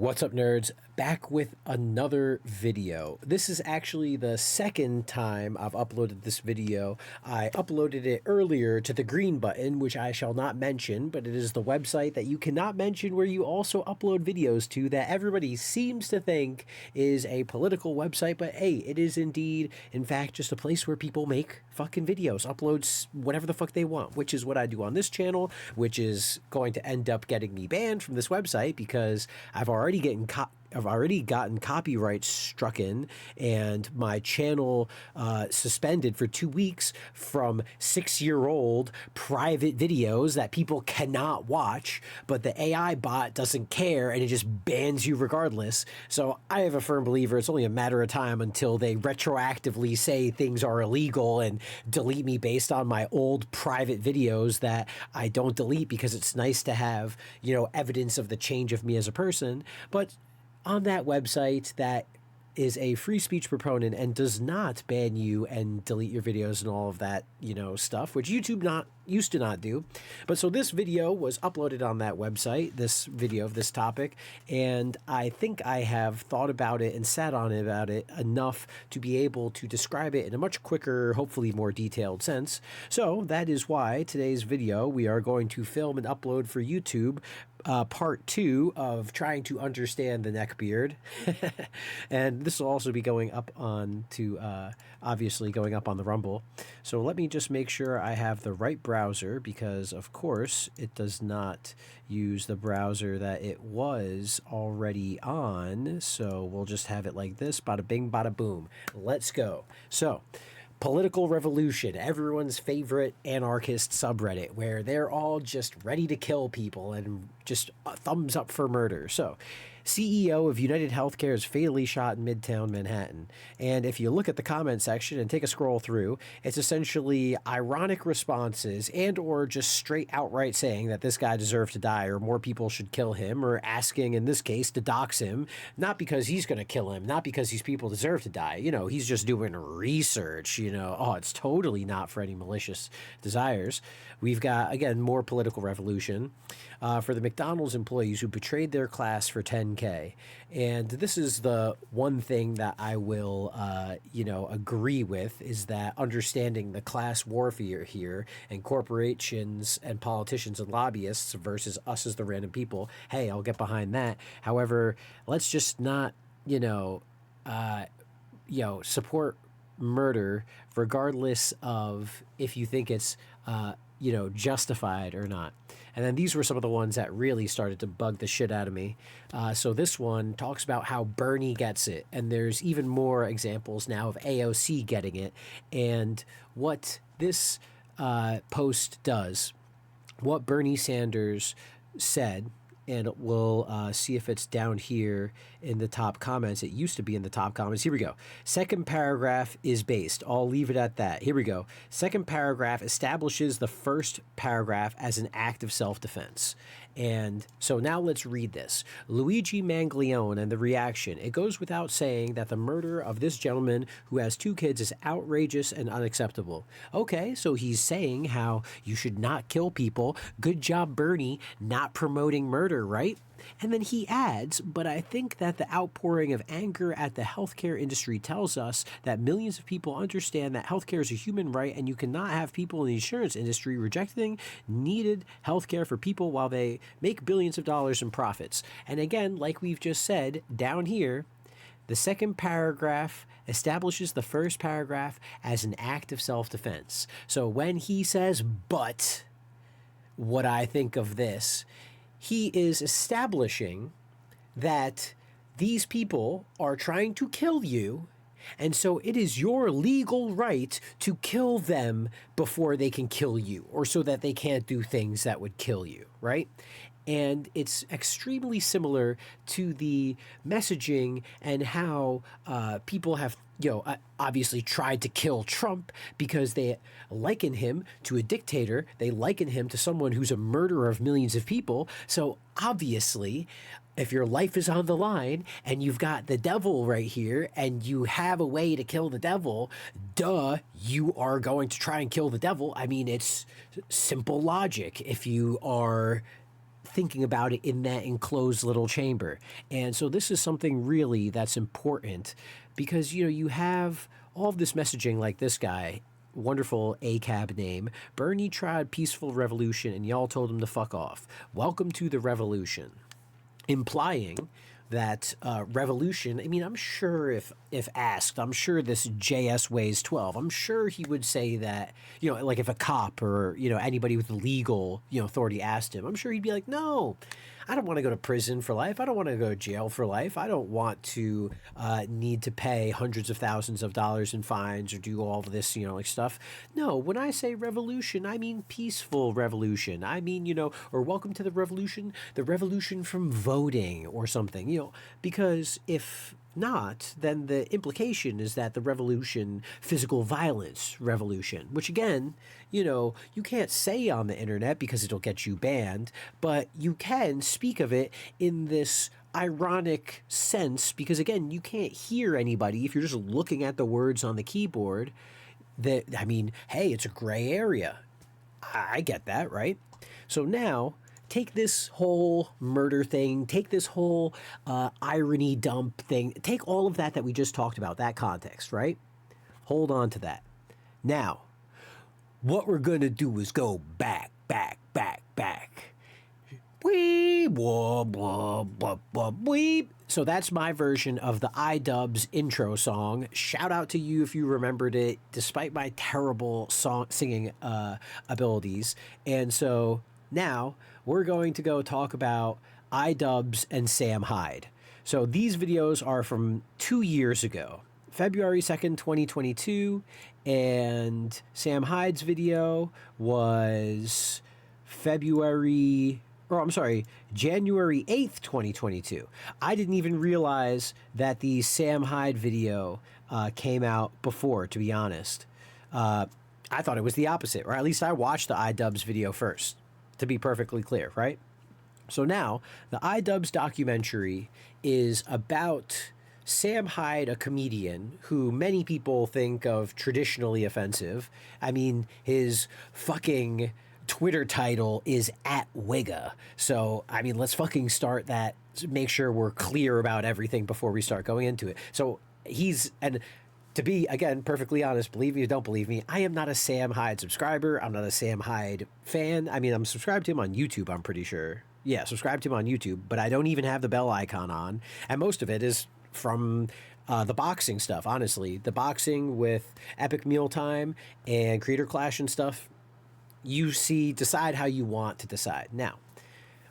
What's up, nerds? Back with another video. This is actually the second time I've uploaded this video. I uploaded it earlier to the green button, which I shall not mention, but it is the website that you cannot mention where you also upload videos to that everybody seems to think is a political website, but hey, it is indeed, in fact, just a place where people make fucking videos, uploads whatever the fuck they want, which is what I do on this channel, which is going to end up getting me banned from this website because I've already gotten copyright struck in and my channel suspended for 2 weeks from 6-year-old private videos that people cannot watch, but the AI bot doesn't care and it just bans you regardless. So I have a firm believer it's only a matter of time until they retroactively say things are illegal and delete me based on my old private videos that I don't delete because it's nice to have, you know, evidence of the change of me as a person. But on that website that is a free speech proponent and does not ban you and delete your videos and all of that, you know, stuff, which YouTube used to not do. But so this video was uploaded on that website, this video of this topic, and I think I have thought about it and sat on it about it enough to be able to describe it in a much quicker, hopefully more detailed sense. So that is why today's video we are going to film and upload for YouTube part 2 of trying to understand the neckbeard. And this will also be going up on to obviously going up on the Rumble. So let me just make sure I have the right browser, because of course it does not use the browser that it was already on. So we'll just have it like this, bada bing bada boom. Let's go. So Political Revolution, everyone's favorite anarchist subreddit, where they're all just ready to kill people and just a thumbs up for murder. So, CEO of United Healthcare is fatally shot in Midtown Manhattan. And if you look at the comment section and take a scroll through, it's essentially ironic responses and or just straight outright saying that this guy deserved to die or more people should kill him, or asking, in this case, to dox him, not because he's going to kill him, not because these people deserve to die. You know, he's just doing research, you know. Oh, it's totally not for any malicious desires. We've got, again, more political revolution for the McDonald's employees who betrayed their class for 10K. And this is the one thing that I will, you know, agree with, is that understanding the class warfare here and corporations and politicians and lobbyists versus us as the random people. Hey, I'll get behind that. However, let's just not, support murder regardless of if you think it's justified or not. And then these were some of the ones that really started to bug the shit out of me. So this one talks about how Bernie gets it, and there's even more examples now of AOC getting it. And what this post does, what Bernie Sanders said, and we'll see if it's down here in the top comments. It used to be in the top comments. Here we go. Second paragraph is based. I'll leave it at that. Here we go. Second paragraph establishes the first paragraph as an act of self-defense. And so now let's read this. Luigi Mangione and the reaction. It goes without saying that the murder of this gentleman who has 2 kids is outrageous and unacceptable. Okay, so he's saying how you should not kill people. Good job, Bernie, not promoting murder, right? And then he adds, but I think that the outpouring of anger at the healthcare industry tells us that millions of people understand that healthcare is a human right, and you cannot have people in the insurance industry rejecting needed healthcare for people while they make billions of dollars in profits. And again, like we've just said down here, the second paragraph establishes the first paragraph as an act of self-defense. So when he says, but what I think of this, he is establishing that these people are trying to kill you, and so it is your legal right to kill them before they can kill you, or so that they can't do things that would kill you, right? And it's extremely similar to the messaging and how people have, obviously tried to kill Trump because they liken him to a dictator. They liken him to someone who's a murderer of millions of people. So obviously, if your life is on the line and you've got the devil right here and you have a way to kill the devil, duh, you are going to try and kill the devil. I mean, it's simple logic. If you are thinking about it in that enclosed little chamber. And so this is something really that's important because, you know, you have all of this messaging like this guy, wonderful ACAB name, Bernie tried peaceful revolution and y'all told him to fuck off. Welcome to the revolution. Implying that revolution, I mean, I'm sure if asked, I'm sure this JS weighs 12. I'm sure he would say that, you know, like if a cop or, you know, anybody with legal, you know, authority asked him, I'm sure he'd be like, no, I don't want to go to prison for life. I don't want to go to jail for life. I don't want to need to pay hundreds of thousands of dollars in fines or do all of this, you know, like stuff. No, when I say revolution, I mean peaceful revolution. I mean, you know, or welcome to the revolution from voting or something, you know, because if not, then the implication is that the revolution, physical violence revolution, which again, you know, you can't say on the internet because it'll get you banned, but you can speak of it in this ironic sense because again, you can't hear anybody if you're just looking at the words on the keyboard. That, I mean, hey, it's a gray area. I get that, right? So now take this whole murder thing, take this whole irony dump thing, take all of that we just talked about, that context, right? Hold on to that. Now, what we're going to do is go back. Weep, blah, blah, blah, blah, weep. So that's my version of the iDubbz intro song. Shout out to you if you remembered it, despite my terrible singing abilities. And so now we're going to go talk about iDubbz and Sam Hyde. So these videos are from 2 years ago, February 2nd, 2022, and Sam Hyde's video was January 8th, 2022. I didn't even realize that the Sam Hyde video came out before, to be honest. I thought it was the opposite, or at least I watched the iDubbz video first, to be perfectly clear, right? So now, the iDubbz documentary is about Sam Hyde, a comedian who many people think of traditionally offensive. I mean, his fucking Twitter title is @Wigga. So, I mean, let's fucking start that, make sure we're clear about everything before we start going into it. So and to be, again, perfectly honest, believe me or don't believe me, I am not a Sam Hyde subscriber. I'm not a Sam Hyde fan. I mean, I'm subscribed to him on YouTube, I'm pretty sure. Yeah, subscribe to him on YouTube, but I don't even have the bell icon on. And most of it is from the boxing stuff, honestly. The boxing with Epic Mealtime and Creator Clash and stuff. You see, decide how you want to decide. Now,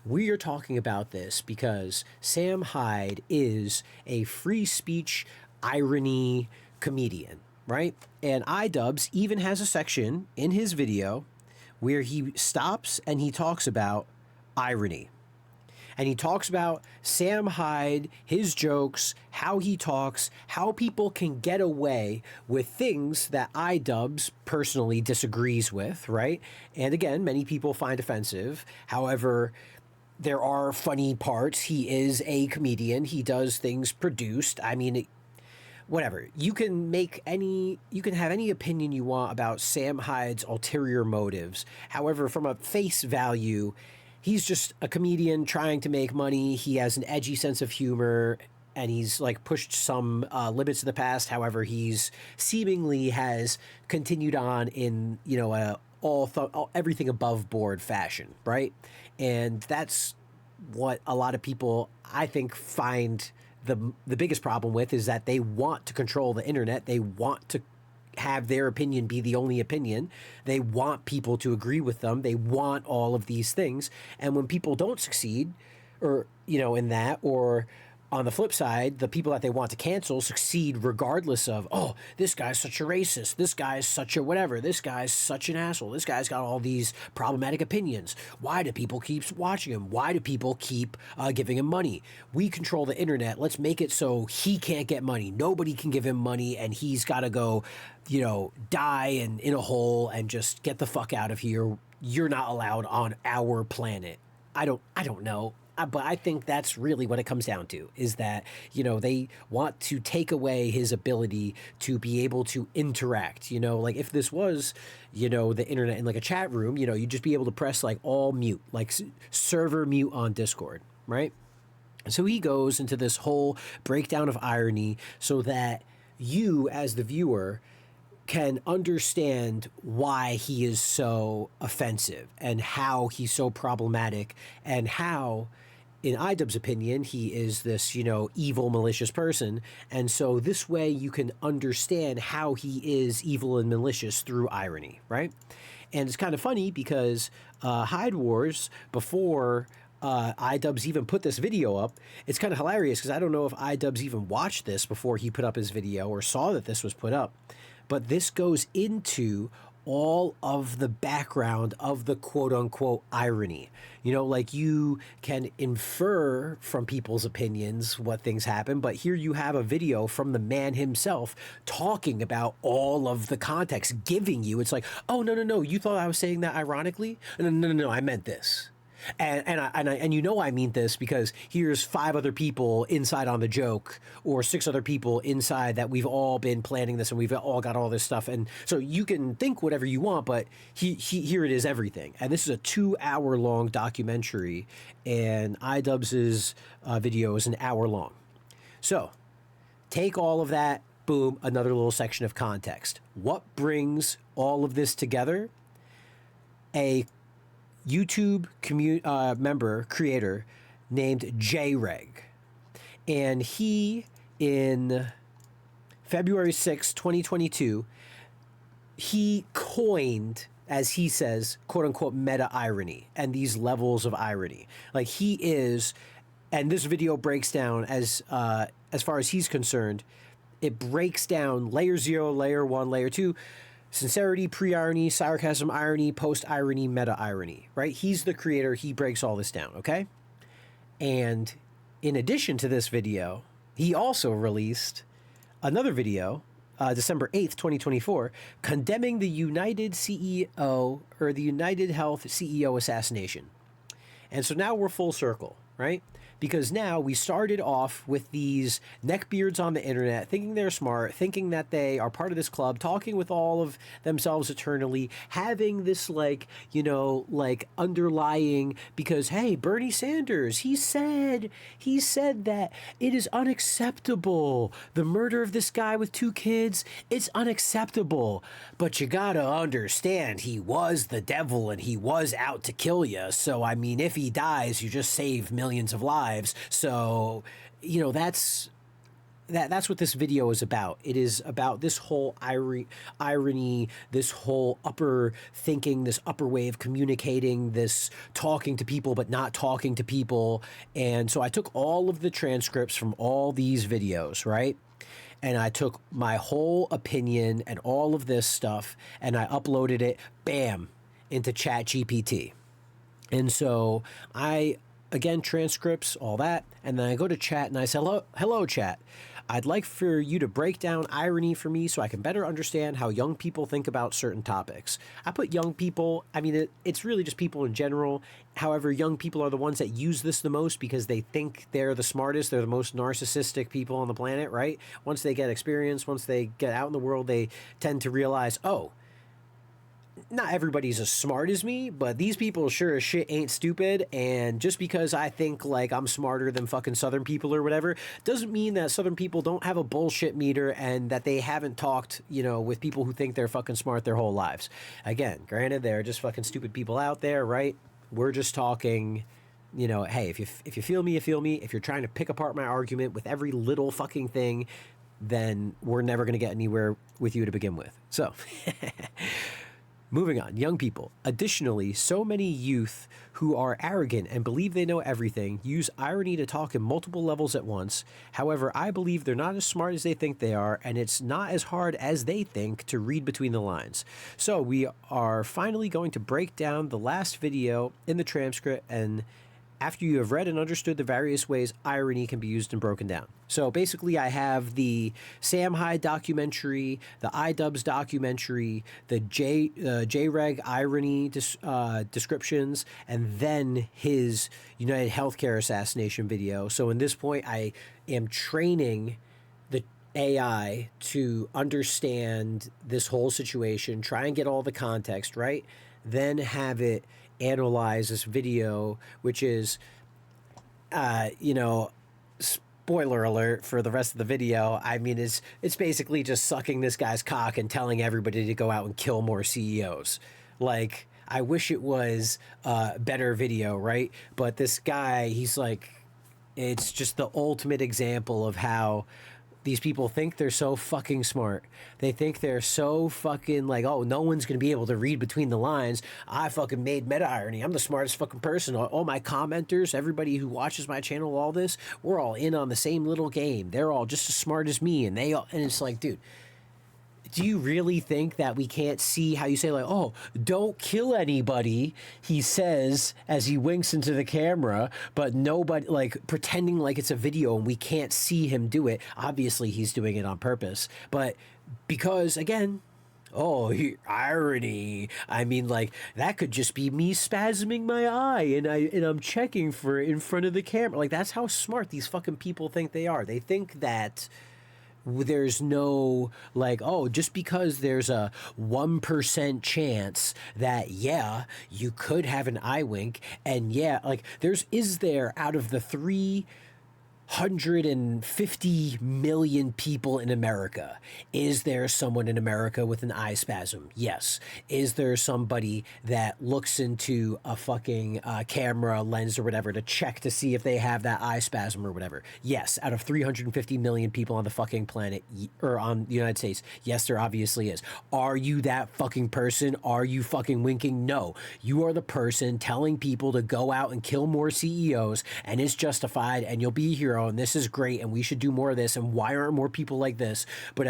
we are talking about this because Sam Hyde is a free speech irony comedian, right? And iDubbz even has a section in his video where he stops and he talks about irony. And he talks about Sam Hyde, his jokes, how he talks, how people can get away with things that iDubbz personally disagrees with, right? And again, many people find offensive. However, there are funny parts. He is a comedian. He does things produced. I mean, whatever. You can have any opinion you want about Sam Hyde's ulterior motives. However, from a face value, he's just a comedian trying to make money. He has an edgy sense of humor, and he's like pushed some limits of the past. However, he's seemingly has continued on in, you know, everything above board fashion, right? And that's what a lot of people, I think, find the biggest problem with, is that they want to control the internet. They want to have their opinion be the only opinion. They want people to agree with them. They want all of these things. And when people don't succeed, or, you know, in that, or on the flip side, the people that they want to cancel succeed regardless of, oh, this guy's such a racist, this guy's such a whatever, this guy's such an asshole, this guy's got all these problematic opinions. Why do people keep watching him? Why do people keep giving him money? We control the internet. Let's make it so he can't get money. Nobody can give him money, and he's got to go, you know, die in a hole and just get the fuck out of here. You're not allowed on our planet. I don't know. but I think that's really what it comes down to, is that, you know, they want to take away his ability to be able to interact. You know, like if this was, you know, the internet in like a chat room, you know, you'd just be able to press like all mute, like server mute on Discord, right? So he goes into this whole breakdown of irony so that you, as the viewer, can understand why he is so offensive and how he's so problematic and how, in iDubbz's opinion, he is this, you know, evil, malicious person. And so this way you can understand how he is evil and malicious through irony, right? And it's kind of funny because Hyde Wars, before iDubbz even put this video up, it's kind of hilarious because I don't know if iDubbz even watched this before he put up his video or saw that this was put up. But this goes into all of the background of the quote-unquote irony. You know, like you can infer from people's opinions what things happen, but here you have a video from the man himself talking about all of the context, giving you, it's like, oh, no, you thought I was saying that ironically? No, I meant this. And you know I mean this because here's 5 other people inside on the joke, or 6 other people inside that we've all been planning this and we've all got all this stuff. And so you can think whatever you want, but here it is, everything. And this is a 2-hour long documentary, and iDubbz's video is an hour long. So take all of that, boom, another little section of context. What brings all of this together? A YouTube creator named JReg. And he, in February 6, 2022, he coined, as he says, quote unquote, meta irony and these levels of irony. Like he is, and this video breaks down as far as he's concerned, it breaks down layer 0, layer 1, layer 2, sincerity, pre-irony, sarcasm, irony, post-irony, meta-irony, right? He's the creator. He breaks all this down, okay? And in addition to this video, he also released another video, December 8th, 2024, condemning the United CEO, or the United Health CEO assassination. And so now we're full circle, right? Because now we started off with these neckbeards on the internet thinking they're smart, thinking that they are part of this club, talking with all of themselves eternally, having this like, you know, like underlying, because hey, Bernie Sanders, he said that it is unacceptable. The murder of this guy with 2 kids, it's unacceptable. But you gotta understand, he was the devil and he was out to kill you. So I mean, if he dies, you just save millions of lives. So, you know, that's what this video is about. It is about this whole irony, this whole upper thinking, this upper way of communicating, this talking to people but not talking to people. And so I took all of the transcripts from all these videos, right? And I took my whole opinion and all of this stuff and I uploaded it, bam, into ChatGPT. And so again, transcripts, all that, and then I go to chat and I say, hello chat. I'd like for you to break down irony for me so I can better understand how young people think about certain topics. I put young people, I mean, it's really just people in general. However, young people are the ones that use this the most because they think they're the smartest, they're the most narcissistic people on the planet, right? Once they get experience, once they get out in the world, they tend to realize, oh, not everybody's as smart as me, but these people sure as shit ain't stupid. And just because I think like I'm smarter than fucking Southern people or whatever, doesn't mean that Southern people don't have a bullshit meter and that they haven't talked, you know, with people who think they're fucking smart their whole lives. Again, granted, there are just fucking stupid people out there, right? We're just talking, you know, hey, if you feel me, you feel me. If you're trying to pick apart my argument with every little fucking thing, then we're never going to get anywhere with you to begin with. So moving on, young people. Additionally, so many youth who are arrogant and believe they know everything use irony to talk in multiple levels at once. However, I believe they're not as smart as they think they are, and it's not as hard as they think to read between the lines. So we are finally going to break down the last video in the transcript and after you have read and understood the various ways irony can be used and broken down. So basically, I have the Sam Hyde documentary, the iDubbz documentary, the JREG irony descriptions, and then his United Healthcare assassination video. So in this point, I am training the AI to understand this whole situation, try and get all the context, right? Then have it analyze this video, which is, spoiler alert for the rest of the video. I mean, it's basically just sucking this guy's cock and telling everybody to go out and kill more CEOs. Like, I wish it was a better video, right? But this guy, he's like, it's just the ultimate example of how these people think they're so fucking smart. They think they're so fucking like, oh, no one's going to be able to read between the lines. I fucking made meta irony. I'm the smartest fucking person. All my commenters, everybody who watches my channel, all this, we're all in on the same little game. They're all just as smart as me. And it's like, dude, do you really think that we can't see how you say, like, oh, don't kill anybody, he says as he winks into the camera, but nobody, like, pretending like it's a video and we can't see him do it. Obviously, he's doing it on purpose. But because, again, irony. I mean, like, that could just be me spasming my eye and I'm checking for it in front of the camera. Like, that's how smart these fucking people think they are. They think that there's no, like, oh, just because there's a 1% chance that, yeah, you could have an eye wink, and yeah, like, is there out of the 350 million people in America, is there someone in America with an eye spasm? Yes. Is there somebody that looks into a fucking camera lens or whatever to check to see if they have that eye spasm or whatever? Yes. Out of 350 million people on the fucking planet, or on the United States, yes, there obviously is. Are you that fucking person? Are you fucking winking? No. You are the person telling people to go out and kill more CEOs, and it's justified, and you'll be a hero, and this is great, and we should do more of this, and why aren't more people like this? But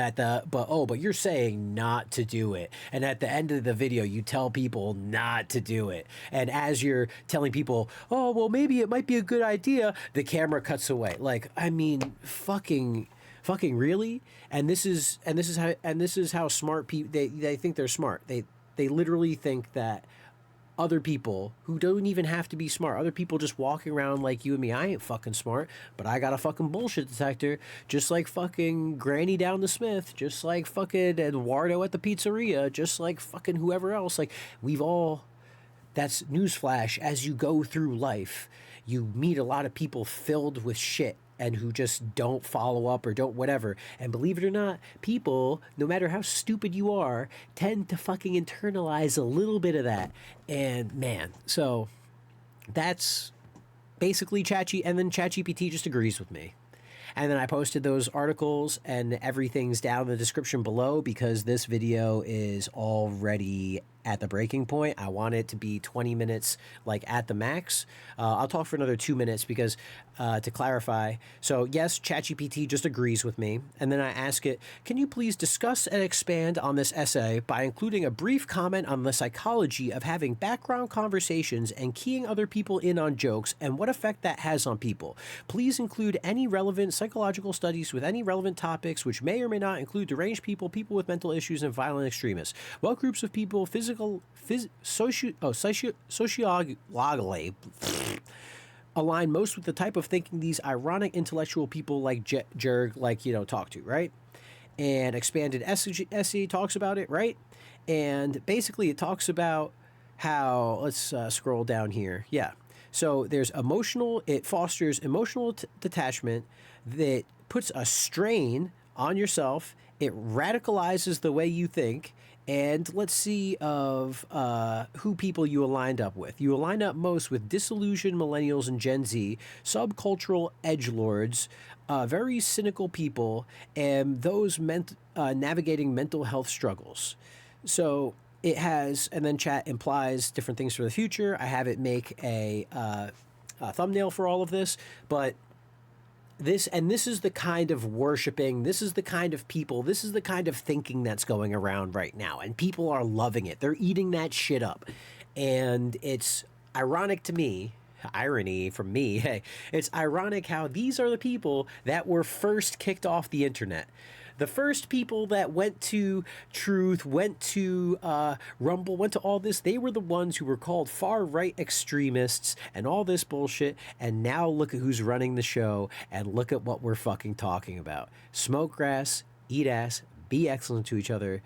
you're saying not to do it, and at the end of the video you tell people not to do it, and as you're telling people, oh, well, maybe it might be a good idea, the camera cuts away. Like, I mean, fucking really? And this is how smart people, they think they're smart. They literally think that other people who don't even have to be smart, other people just walking around like you and me, I ain't fucking smart, but I got a fucking bullshit detector, just like fucking Granny down the Smith, just like fucking Eduardo at the pizzeria, just like fucking whoever else. Like, that's newsflash, as you go through life, you meet a lot of people filled with shit and who just don't follow up or don't whatever. And believe it or not, people, no matter how stupid you are, tend to fucking internalize a little bit of that. And man, so that's basically ChatGPT, and then ChatGPT just agrees with me. And then I posted those articles, and everything's down in the description below because this video is already at the breaking point. I want it to be 20 minutes, like at the max. I'll talk for another 2 minutes because to clarify. So yes, ChatGPT just agrees with me. And then I ask it, can you please discuss and expand on this essay by including a brief comment on the psychology of having background conversations and keying other people in on jokes and what effect that has on people. Please include any relevant psychological studies with any relevant topics, which may or may not include deranged people, people with mental issues, and violent extremists. What groups of people sociologically align most with the type of thinking these ironic intellectual people like Jerg talk to, right? And expanded essay talks about it, right? And basically it talks about how, let's scroll down here. Yeah. So there's it fosters emotional detachment that puts a strain on yourself. It radicalizes the way you think. And let's see of who people you aligned up with. You aligned up most with disillusioned millennials and Gen Z, subcultural edgelords, very cynical people, and those navigating mental health struggles. So it has, and then chat implies different things for the future. I have it make a thumbnail for all of this, but this is the kind of worshiping, this is the kind of people, this is the kind of thinking that's going around right now, and people are loving it. They're eating that shit up, and it's ironic to me irony from me. Hey, it's ironic how these are the people that were first kicked off the internet. The first people that went to Truth, went to Rumble, went to all this, they were the ones who were called far-right extremists and all this bullshit. And now look at who's running the show and look at what we're fucking talking about. Smoke grass, eat ass, be excellent to each other,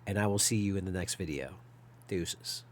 and I will see you in the next video. Deuces.